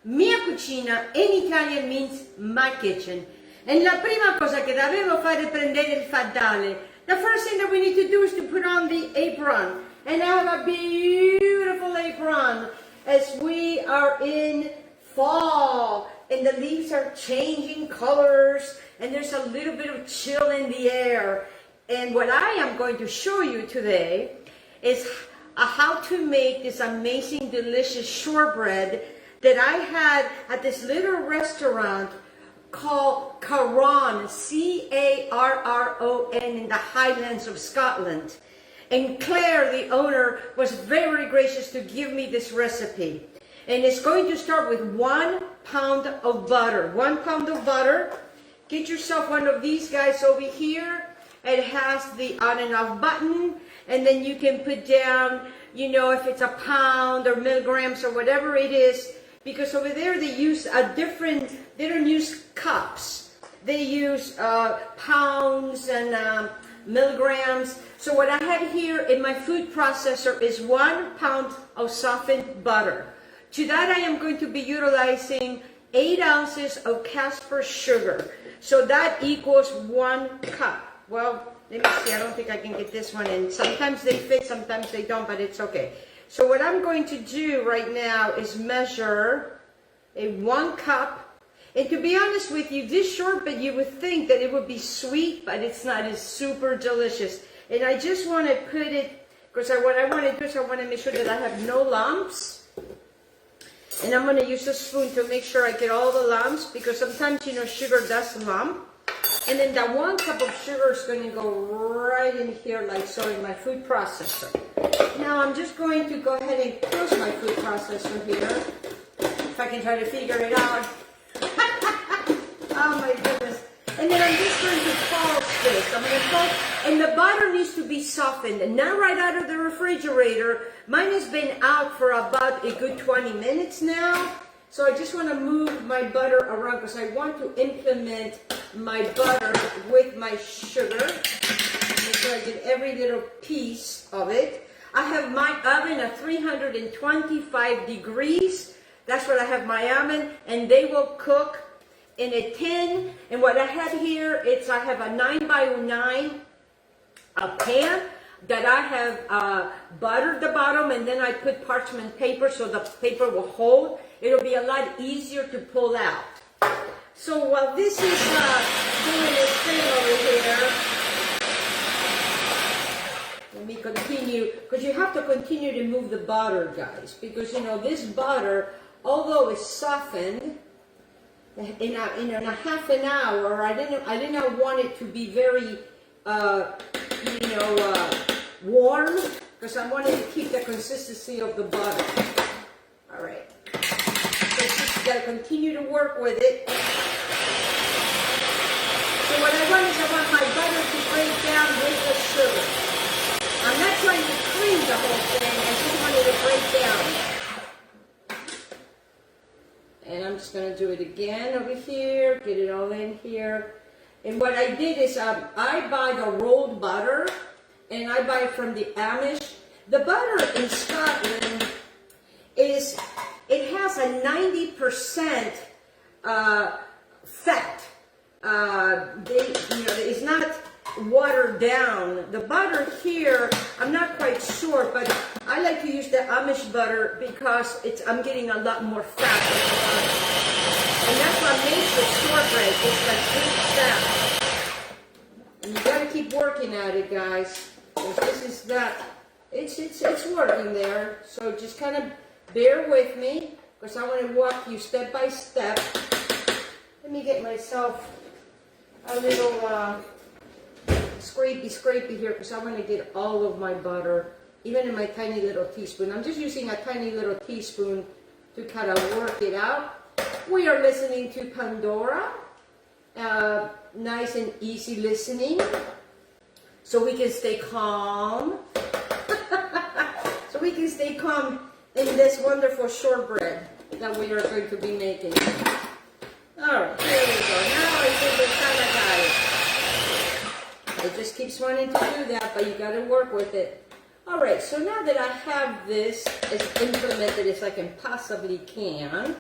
Mia cucina in Italian means my kitchen. E la prima cosa che dovevo fare è prendere il faddale. The first thing that we need to do is to put on the apron. And I have a beautiful apron as we are in fall. And the leaves are changing colors. And there's a little bit of chill in the air. And what I am going to show you today is how to make this amazing, delicious shortbread that I had at this little restaurant called Carron, C-A-R-R-O-N, in the Highlands of Scotland. And Claire, the owner, was very gracious to give me this recipe. And it's going to start with 1 pound of butter. 1 pound of butter. Get yourself one of these guys over here. It has the on and off button. And then you can put down, you know, if it's a pound or milligrams or whatever it is. Because over there they use they don't use cups. They use pounds and milligrams. So what I have here in my food processor is 1 pound of softened butter. To that I am going to be utilizing 8 ounces of Casper sugar. So that equals 1 cup. Well, let me see, I don't think I can get this one in. Sometimes they fit, sometimes they don't, but it's okay. So what I'm going to do right now is measure a 1 cup. And to be honest with you, this shortbread, you would think that it would be sweet, but it's not. It's super delicious. And I just want to put it, because what I want to do is I want to make sure that I have no lumps. And I'm going to use a spoon to make sure I get all the lumps, because sometimes, you know, sugar does lump. And then that 1 cup of sugar is going to go right in here like so in my food processor. Now I'm just going to go ahead and close my food processor here. If I can try to figure it out. Oh my goodness. And then I'm just going to pulse this. I'm going to pulse, and the butter needs to be softened. And not right out of the refrigerator. Mine has been out for about a good 20 minutes now. So I just want to move my butter around because I want to implement my butter with my sugar. Make sure I get every little piece of it. I have my oven at 325 degrees. That's what I have my oven, and they will cook in a tin. And what I have here is I have a 9x9 pan that I have buttered the bottom, and then I put parchment paper so the paper will hold. It'll be a lot easier to pull out. So while this is doing its thing over here, let me continue, because you have to continue to move the butter, guys, because you know this butter, although it's softened in a half an hour, I did not want it to be very warm, because I wanted to keep the consistency of the butter. All right. You gotta continue to work with it. So what I want is I want my butter to break down with the sugar. I'm not trying to cream the whole thing, I just want it to break down. And I'm just gonna do it again over here, get it all in here. And what I did is I buy the rolled butter, and I buy it from the Amish. The butter in Scotland is, it has a 90% fat. It's not watered down. The butter here, I'm not quite sure, but I like to use the Amish butter because I'm getting a lot more fat in the butter. And that's what makes the shortbread. It's like good fat. And you gotta keep working at it, guys. This is that. It's working there. So just kind of bear with me, because I want to walk you step by step. Let me get myself a little scrapey here, because I want to get all of my butter, even in my tiny little teaspoon. I'm just using a tiny little teaspoon to kind of work it out. We are listening to Pandora. Nice and easy listening, so we can stay calm we can stay calm in this wonderful shortbread that we are going to be making. Alright, here we go. Now I think it's kind of got it. It just keeps wanting to do that, but you got to work with it. Alright, so now that I have this as implemented as I can possibly can,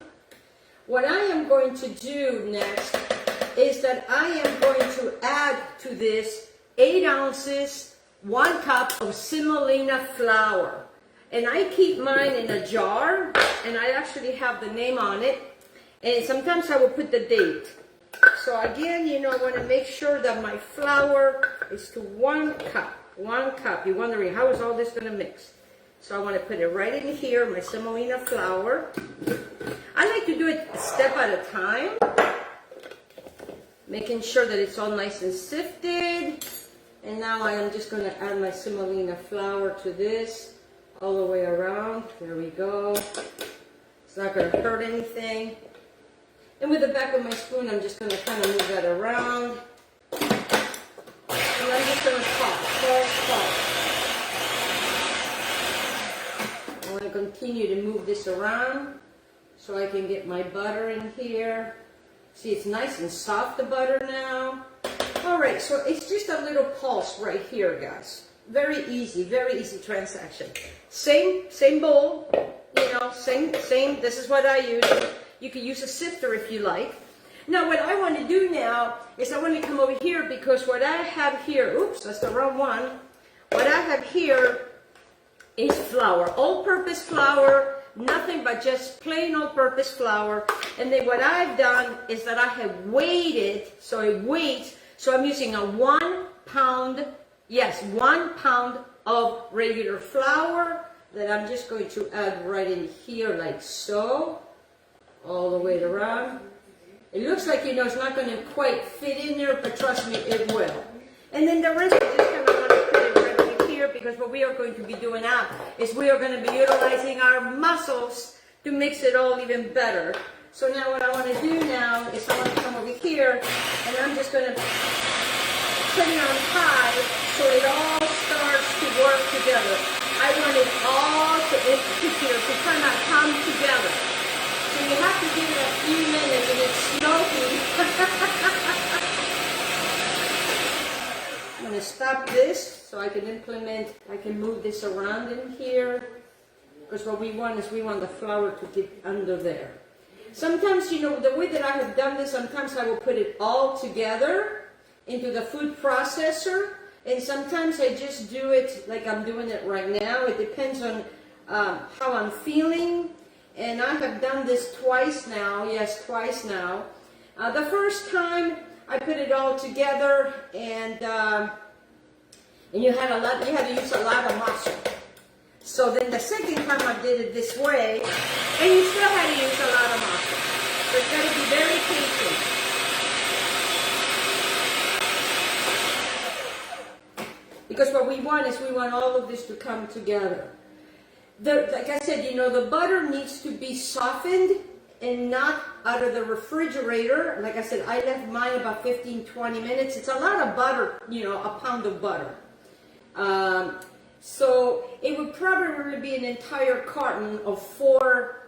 what I am going to do next is that I am going to add to this 8 ounces, 1 cup of semolina flour. And I keep mine in a jar, and I actually have the name on it. And sometimes I will put the date. So again, you know, I want to make sure that my flour is to 1 cup. 1 cup. You're wondering, how is all this going to mix? So I want to put it right in here, my semolina flour. I like to do it a step at a time, making sure that it's all nice and sifted. And now I am just going to add my semolina flour to this all the way around. There we go. It's not going to hurt anything. And with the back of my spoon, I'm just going to kind of move that around. And I'm just going to pop. I want to continue to move this around so I can get my butter in here. See, it's nice and soft, the butter now. Alright, so it's just a little pulse right here, guys. Very easy transaction. Same bowl, you know, same, this is what I use. You can use a sifter if you like. Now what I want to do now is I want to come over here because what I have here, oops, that's the wrong one. What I have here is flour, all-purpose flour, nothing but just plain all-purpose flour. And then what I've done is that I have weighed it, so it weighs. So I'm using a 1 pound, yes, 1 pound of regular flour that I'm just going to add right in here like so, all the way around. It looks like, you know, it's not going to quite fit in there, but trust me, it will. And then the rest, I just kind of want to put it right in here because what we are going to be doing now is we are going to be utilizing our muscles to mix it all even better. So now what I want to do now is I want to come over here and I'm just going to put it on high so it all starts to work together. I want it all to kind of come together. So you have to give it a few minutes and it's smoking. I'm going to stop this so I can move this around in here. Because what we want is we want the flour to get under there. Sometimes, you know, the way that I have done this, sometimes I will put it all together into the food processor. And sometimes I just do it like I'm doing it right now. It depends on how I'm feeling. And I have done this twice now. Yes, twice now. The first time I put it all together and you had to use a lot of muscle. So then the second time I did it this way, and you still had to use a lot of muscle. So it's got to be very patient. Because what we want is we want all of this to come together. Like I said, you know, the butter needs to be softened and not out of the refrigerator. Like I said, I left mine about 15-20 minutes. It's a lot of butter, you know, a pound of butter. So it would probably be an entire carton of four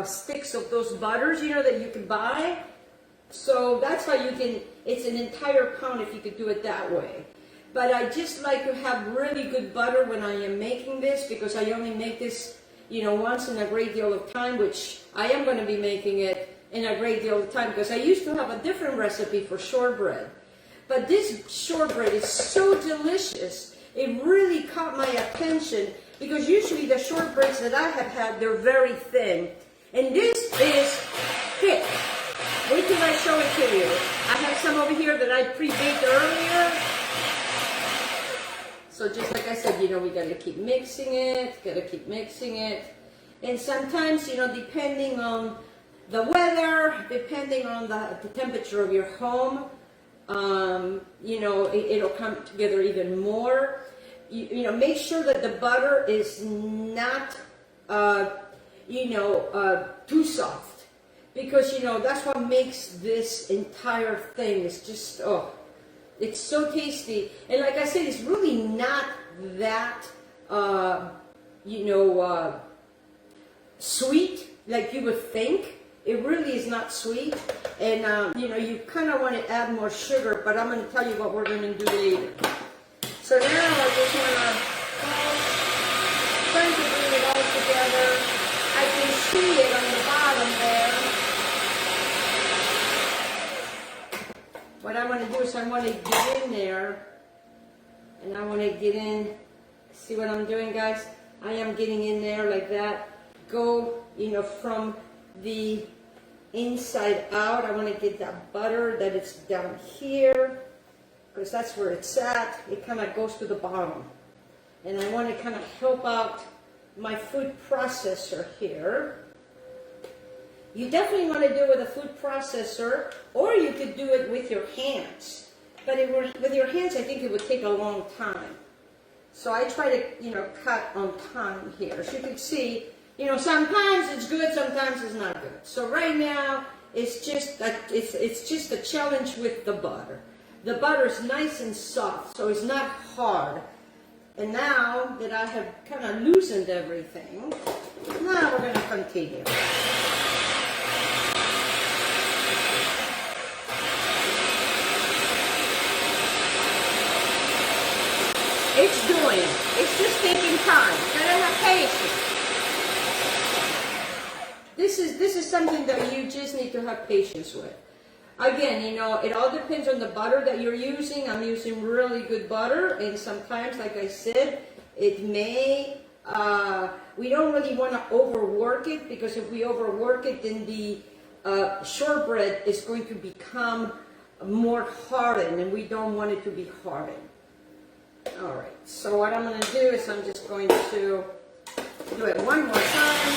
sticks of those butters, you know, that you can buy. So that's how you can, it's an entire pound if you could do it that way. But I just like to have really good butter when I am making this because I only make this, you know, once in a great deal of time, which I am going to be making it in a great deal of time because I used to have a different recipe for shortbread. But this shortbread is so delicious. It really caught my attention because usually the shortbreads that I have had, they're very thin. And this is thick. Wait till I show it to you. I have some over here that I pre-baked earlier. So just like I said, you know, we gotta keep mixing it, And sometimes, you know, depending on the weather, depending on the temperature of your home, you know, it'll come together even more. You know, make sure that the butter is not, too soft. Because, you know, that's what makes this entire thing. It's just, oh, it's so tasty. And like I said, it's really not that you know, sweet like you would think. It really is not sweet, and you know, you kind of want to add more sugar, but I'm going to tell you what we're going to do later. So now I just want to try to bring it all together. I can see it on the bottom there. What I want to do is I want to get in there, and I want to get in. See what I'm doing, guys? I am getting in there like that. Go, you know, from the inside out. I want to get that butter that it's down here, because that's where it's at. It kind of goes to the bottom, and I want to kind of help out my food processor here. You definitely want to do it with a food processor, or you could do it with your hands, but with your hands I think it would take a long time. So I try to, you know, cut on time here. So you can see, you know, sometimes it's good, sometimes it's not good. So right now, it's just a challenge with the butter. The butter is nice and soft, so it's not hard. And now that I have kind of loosened everything, now we're going to continue. It's just taking time. You gotta have patience. This is something that you just need to have patience with. Again, you know, it all depends on the butter that you're using. I'm using really good butter, and sometimes, like I said, it may, we don't really want to overwork it, because if we overwork it, then the shortbread is going to become more hardened, and we don't want it to be hardened. All right, so what I'm going to do is I'm just going to do it one more time.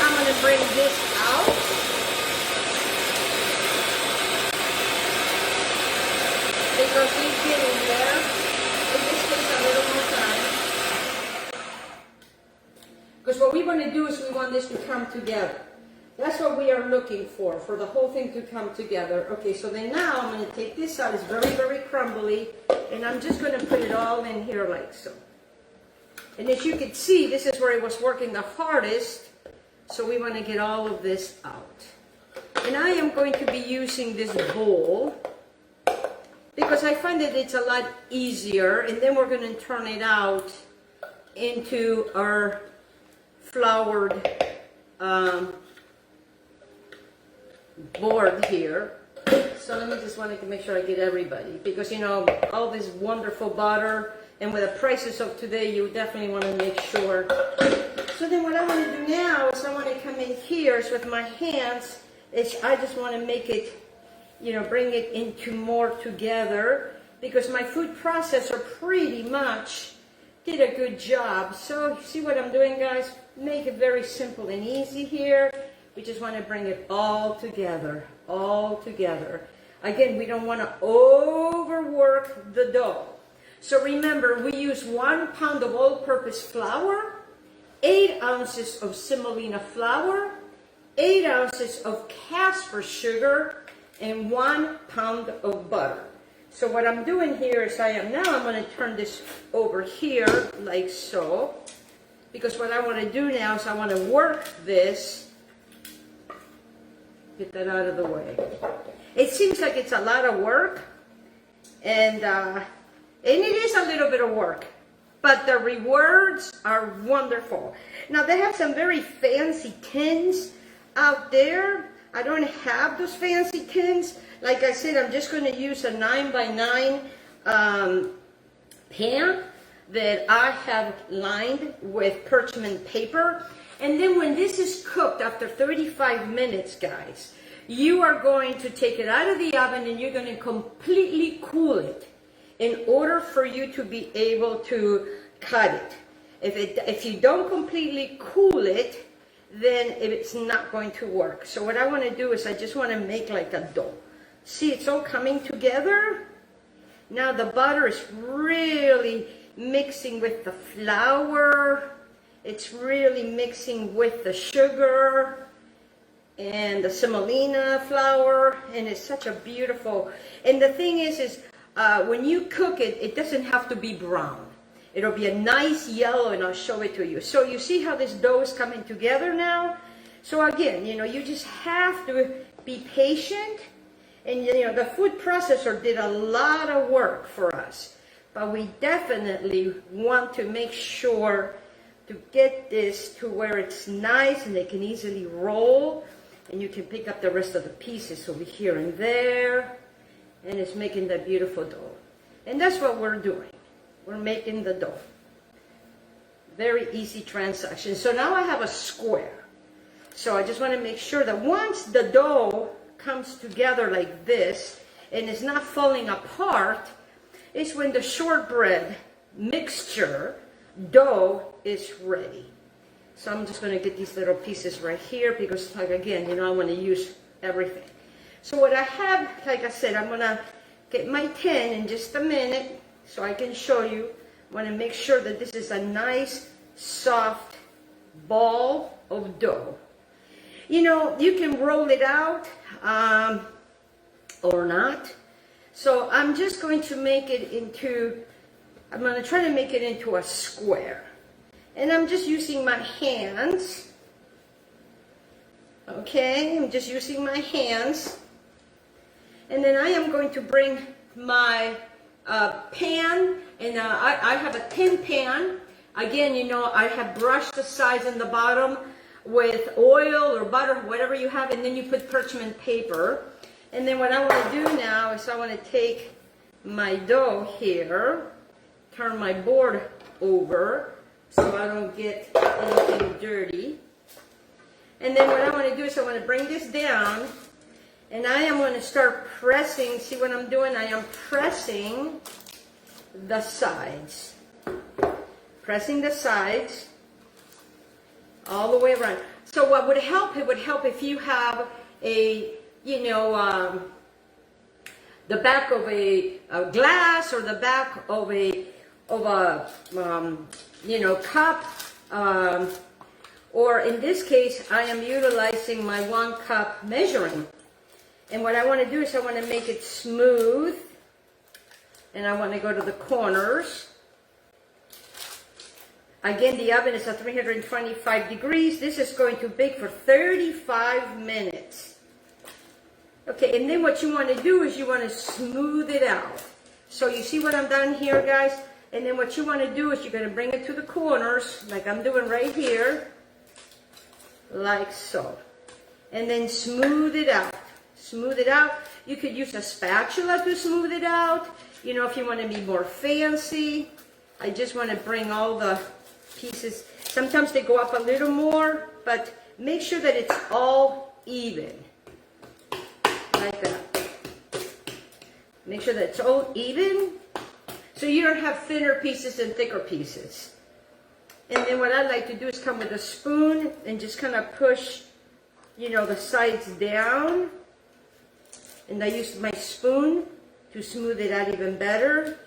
I'm going to bring this out. Because he's getting there. It just takes a little more time. Because what we want to do is we want this to come together. That's what we are looking for the whole thing to come together. Okay, so then now I'm going to take this out. It's very, very crumbly. And I'm just going to put it all in here like so. And as you can see, this is where it was working the hardest. So we want to get all of this out. And I am going to be using this bowl, because I find that it's a lot easier. And then we're going to turn it out into our floured board here. So let me just want to make sure I get everybody, because you know, all this wonderful butter, and with the prices of today, you definitely want to make sure. So then what I want to do now is I want to come in here, so with my hands, I just want to make it, you know, bring it into more together, because my food processor pretty much did a good job. So see what I'm doing, guys? Make it very simple and easy here. We just want to bring it all together, all together. Again, we don't want to overwork the dough. So remember, we use 1 pound of all-purpose flour, 8 ounces of semolina flour, 8 ounces of Casper sugar, and 1 pound of butter. So what I'm doing here is I'm going to turn this over here like so, because what I want to do now is I want to work this. Get that out of the way. It seems like it's a lot of work, and it is a little bit of work, but the rewards are wonderful. Now they have some very fancy tins out there. I don't have those fancy tins. Like I said, I'm just going to use a 9x9 pan that I have lined with parchment paper. And then when this is cooked after 35 minutes, guys, you are going to take it out of the oven and you're going to completely cool it in order for you to be able to cut it. If you don't completely cool it, then it's not going to work. So what I want to do is I just want to make like a dough. See, it's all coming together. Now the butter is really mixing with the flour. It's really mixing with the sugar and the semolina flour, and it's such a beautiful. And the thing is when you cook it, it doesn't have to be brown. It'll be a nice yellow, and I'll show it to you. So you see how this dough is coming together now? So again, you just have to be patient. And the food processor did a lot of work for us. But we definitely want to make sure to get this to where it's nice and they can easily roll. And you can pick up the rest of the pieces over here and there. And it's making that beautiful dough. And that's what we're doing. We're making the dough. Very easy transaction. So now I have a square. So I just want to make sure that once the dough comes together like this and it's not falling apart, is when the shortbread mixture dough is ready. So I'm just going to get these little pieces right here because, like, again, I want to use everything. So what I have, like I said, I'm going to get my tin in just a minute so I can show you. I want to make sure that this is a nice, soft ball of dough. You can roll it out or not. So I'm just going to make it into, I'm going to try to make it into a square. And I'm just using my hands. Okay, I'm just using my hands. And then I am going to bring my pan, and I have a tin pan. Again, I have brushed the sides and the bottom with oil or butter, whatever you have, and then you put parchment paper. And then what I want to do now is I want to take my dough here, turn my board over so I don't get anything dirty. And then what I want to do is I want to bring this down, and I am going to start pressing. See what I'm doing? I am pressing the sides. Pressing the sides all the way around. So what would help? It would help if you have a, the back of a glass or the back of a cup. Or in this case, I am utilizing my 1 cup measuring. And what I want to do is I want to make it smooth. And I want to go to the corners. Again, the oven is at 325 degrees. This is going to bake for 35 minutes. Okay, and then what you want to do is you want to smooth it out. So you see what I'm done here, guys? And then what you want to do is you're going to bring it to the corners, like I'm doing right here. Like so. And then smooth it out. Smooth it out. You could use a spatula to smooth it out. If you want to be more fancy. I just want to bring all the pieces. Sometimes they go up a little more, but make sure that it's all even. Like that. Make sure that it's all even, so you don't have thinner pieces and thicker pieces. And then what I like to do is come with a spoon and just kind of push, the sides down. And I use my spoon to smooth it out even better.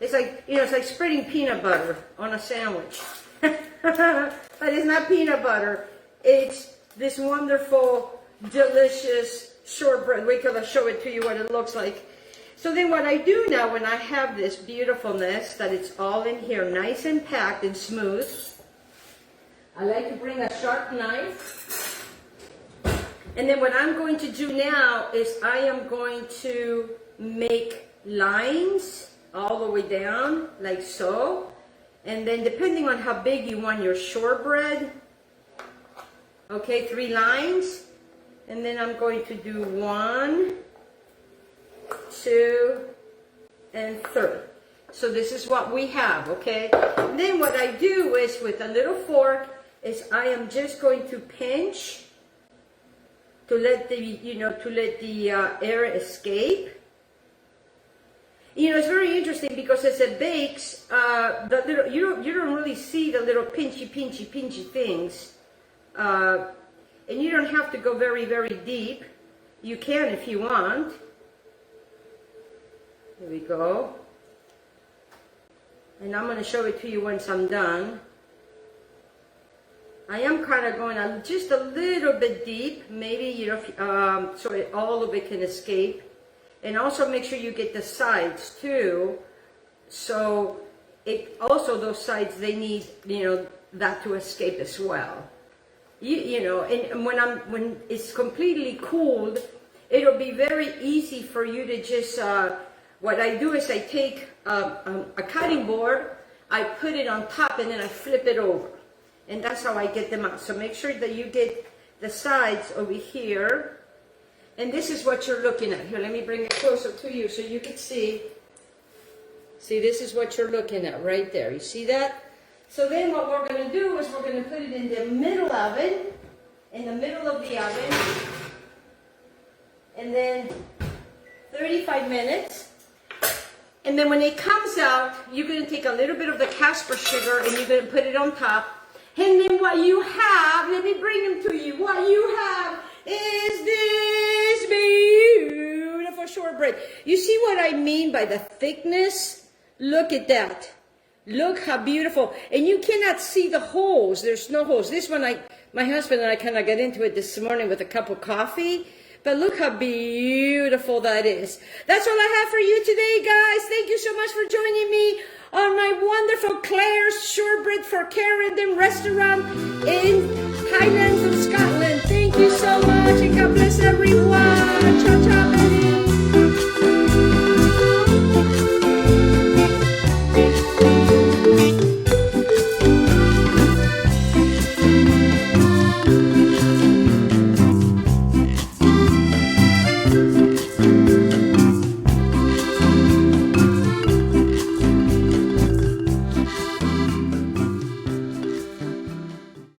It's like, it's like spreading peanut butter on a sandwich. But it's not peanut butter. It's this wonderful, delicious shortbread. Wait till I show it to you what it looks like. So then what I do now when I have this beautifulness, that it's all in here, nice and packed and smooth, I like to bring a sharp knife. And then what I'm going to do now is I am going to make lines all the way down, like so. And then depending on how big you want your shortbread, okay, 3 lines. And then I'm going to do 1, 2, and 3. So this is what we have, okay? And then what I do is with a little fork is I am just going to pinch to let the air escape. It's very interesting because as it bakes, you don't really see the little pinchy things. And you don't have to go very, very deep. You can if you want. Here we go. And I'm going to show it to you once I'm done. I am kind of going just a little bit deep, maybe, so all of it can escape. And also make sure you get the sides too, so it also, those sides, they need, you know, that to escape as well. You know, and when it's completely cooled, it'll be very easy for you to just, what I do is I take a cutting board, I put it on top, and then I flip it over. And that's how I get them out. So make sure that you get the sides over here. And this is what you're looking at. Here, let me bring it closer to you so you can see. See, this is what you're looking at right there. You see that? So then what we're going to do is we're going to put it in the middle oven, in the middle of the oven, and then 35 minutes. And then when it comes out, you're going to take a little bit of the Casper sugar and you're going to put it on top. And then what you have, let me bring them to you. What you have is this beautiful shortbread. You see what I mean by the thickness? Look at that. Look how beautiful. And you cannot see the holes. There's no holes. This one, my husband and I kind of got into it this morning with a cup of coffee. But look how beautiful that is. That's all I have for you today, guys. Thank you so much for joining me on my wonderful Claire's Shortbread for Carrington restaurant in Highlands of Scotland. Thank you so much, and God bless everyone. Ciao, ciao, baby.